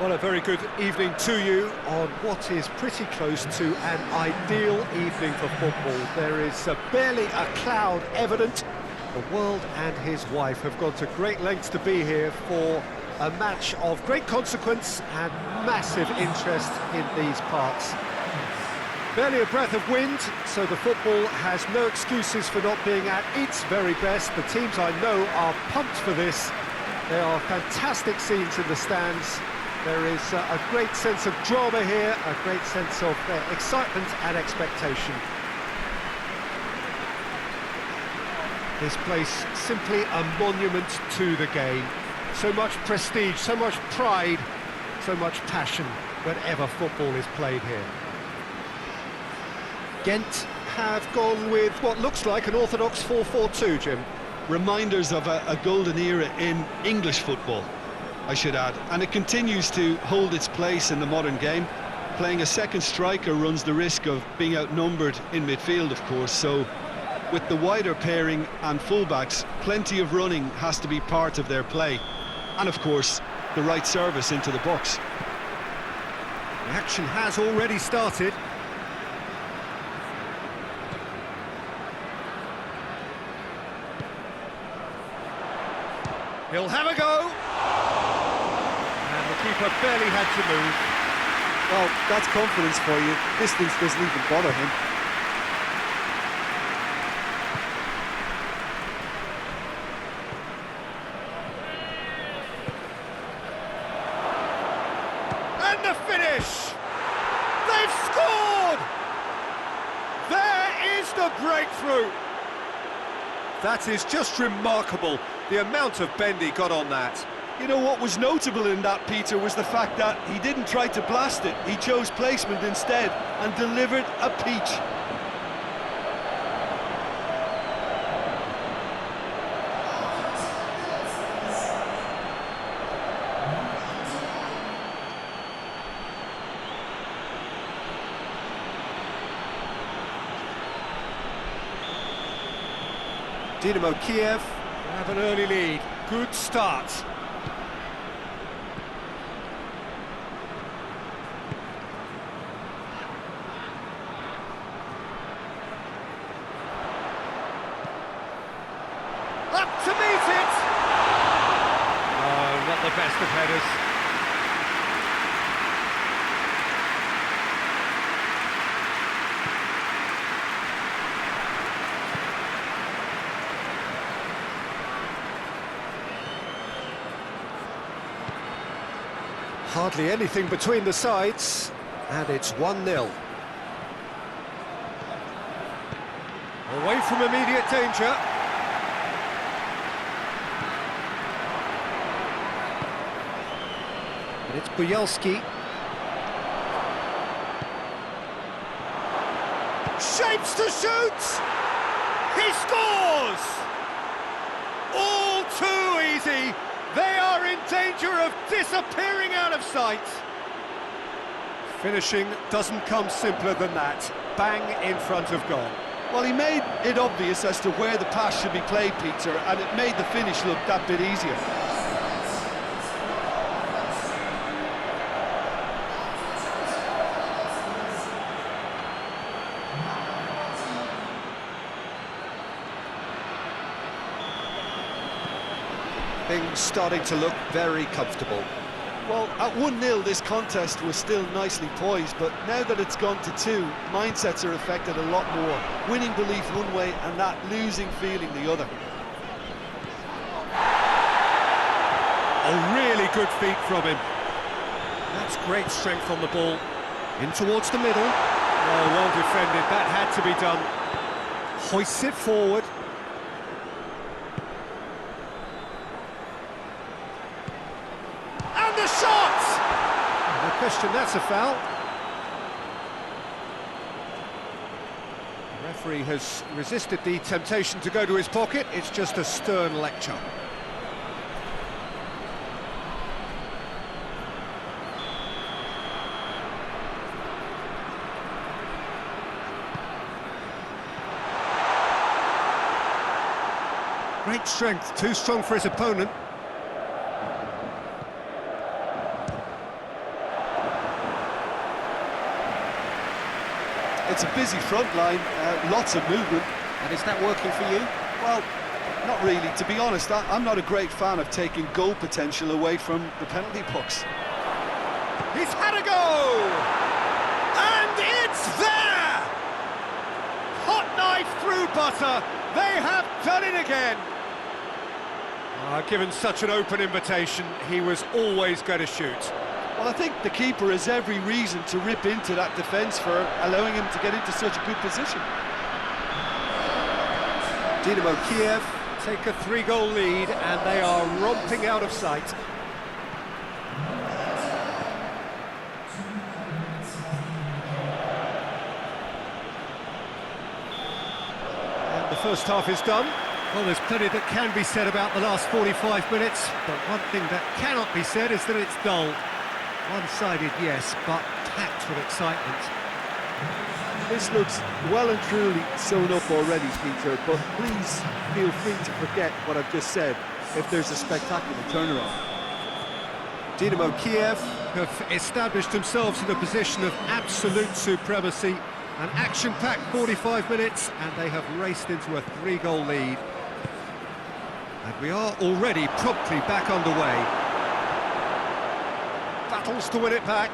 Well, a very good evening to you on what is pretty close to an ideal evening for football. There is barely a cloud evident. The world and his wife have gone to great lengths to be here for a match of great consequence and massive interest in these parts. Barely a breath of wind, so the football has no excuses for not being at its very best. The teams I know are pumped for this. There are fantastic scenes in the stands. There is a great sense of drama here, a great sense of excitement and expectation. This place simply a monument to the game. So much prestige, so much pride, so much passion whenever football is played here. Gent have gone with what looks like an orthodox 4-4-2, Jim. Reminders of a golden era in English football, I should add, and it continues to hold its place in the modern game. Playing a second striker runs the risk of being outnumbered in midfield, of course, so with the wider pairing and fullbacks, plenty of running has to be part of their play, and of course the right service into the box. The action has already started. He'll have a go. And the keeper barely had to move. Well, that's confidence for you. Distance doesn't even bother him. And the finish! They've scored! There is the breakthrough! That is just remarkable, the amount of bend he got on that. You know what was notable in that, Peter, was the fact that he didn't try to blast it. He chose placement instead and delivered a peach. Dynamo Kyiv have an early lead. Good start. Up to meet it! Oh, not the best of headers. Hardly anything between the sides, and it's 1-0. Away from immediate danger. And it's Buyalski. Shapes to shoot! He scores! All too easy! They are in danger of disappearing out of sight. Finishing doesn't come simpler than that. Bang in front of goal. Well, he made it obvious as to where the pass should be played, Peter, and it made the finish look that bit easier. Things starting to look very comfortable. Well, at 1-0 this contest was still nicely poised, but now that it's gone to 2, mindsets are affected a lot more. Winning belief one way and that losing feeling the other. A really good feat from him. That's great strength on the ball. In towards the middle. Oh, well defended, that had to be done. Hoists it forward. The shot! No question, that's a foul. The referee has resisted the temptation to go to his pocket. It's just a stern lecture. Great strength, too strong for his opponent. It's a busy front line, lots of movement. And is that working for you? Well, not really. To be honest, I'm not a great fan of taking goal potential away from the penalty box. He's had a go! And it's there! Hot knife through butter. They have done it again. Given such an open invitation, he was always going to shoot. Well, I think the keeper has every reason to rip into that defence for allowing him to get into such a good position. Dynamo Kyiv take a 3-goal lead and they are romping out of sight. And the first half is done. Well, there's plenty that can be said about the last 45 minutes, but one thing that cannot be said is that it's dull. One-sided, yes, but packed with excitement. This looks well and truly sewn up already, Peter, but please feel free to forget what I've just said if there's a spectacular turnaround. Dynamo Kyiv have established themselves in a position of absolute supremacy. An action-packed 45 minutes, and they have raced into a 3-goal lead. And we are already promptly back underway. Battles to win it back.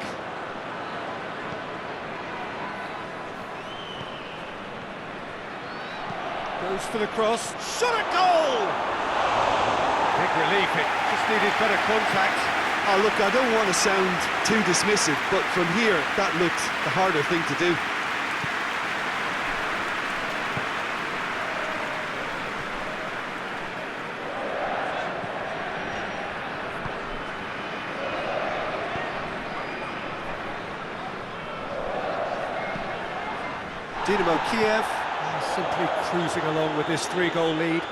Goes for the cross. Shot at goal! Big relief, it just needed better contact. Oh, look, I don't want to sound too dismissive, but from here, that looked the harder thing to do. Dynamo Kyiv simply cruising along with this 3-goal lead.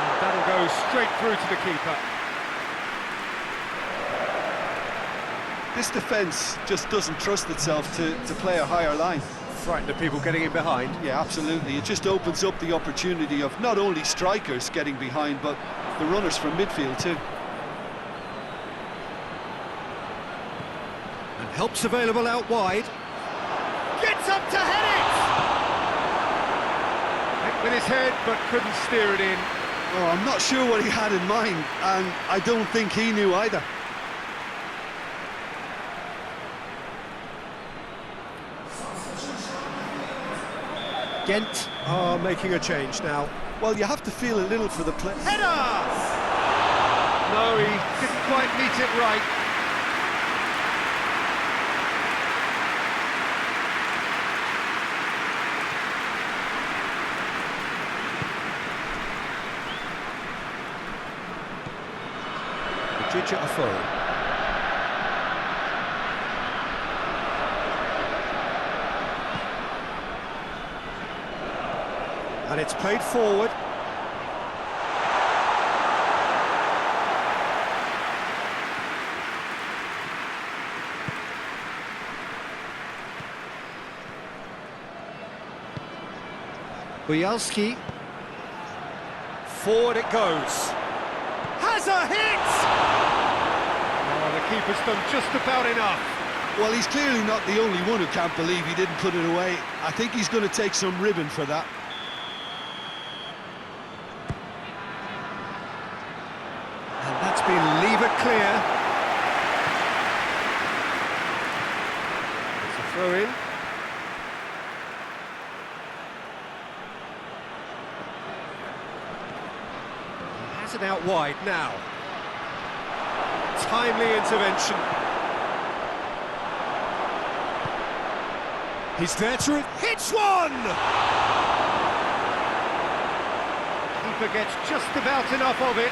And that'll go straight through to the keeper. This defence just doesn't trust itself to play a higher line. Frightened of people getting in behind. Yeah, absolutely. It just opens up the opportunity of not only strikers getting behind, but the runners from midfield too. And help's available out wide. Gets up to head it! Hit with his head, but couldn't steer it in. Oh, I'm not sure what he had in mind, and I don't think he knew either. Gent are making a change now. Well, you have to feel a little for the play. Header! No, he didn't quite meet it right. And it's played forward. Bujalski. Forward it goes. Has a hit! Oh, the keeper's done just about enough. Well, he's clearly not the only one who can't believe he didn't put it away. I think he's going to take some ribbon for that. And that's been levered clear. It's a throw-in. Has it out wide now. Timely intervention. He's there to hits one! Keeper gets just about enough of it.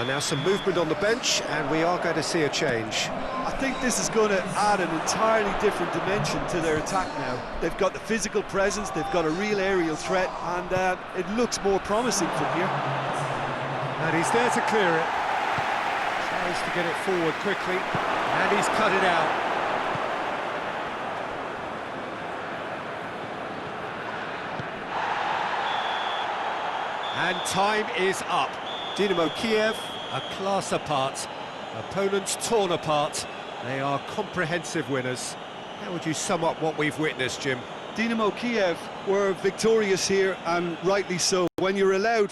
Now some movement on the bench, and we are going to see a change. I think this is going to add an entirely different dimension to their attack now. They've got the physical presence, they've got a real aerial threat, and it looks more promising from here. And he's there to clear it. Tries to get it forward quickly, and he's cut it out. And time is up. Dynamo Kiev, a class apart. Opponents torn apart. They are comprehensive winners. How would you sum up what we've witnessed, Jim? Dynamo Kyiv were victorious here, and rightly so. When you're allowed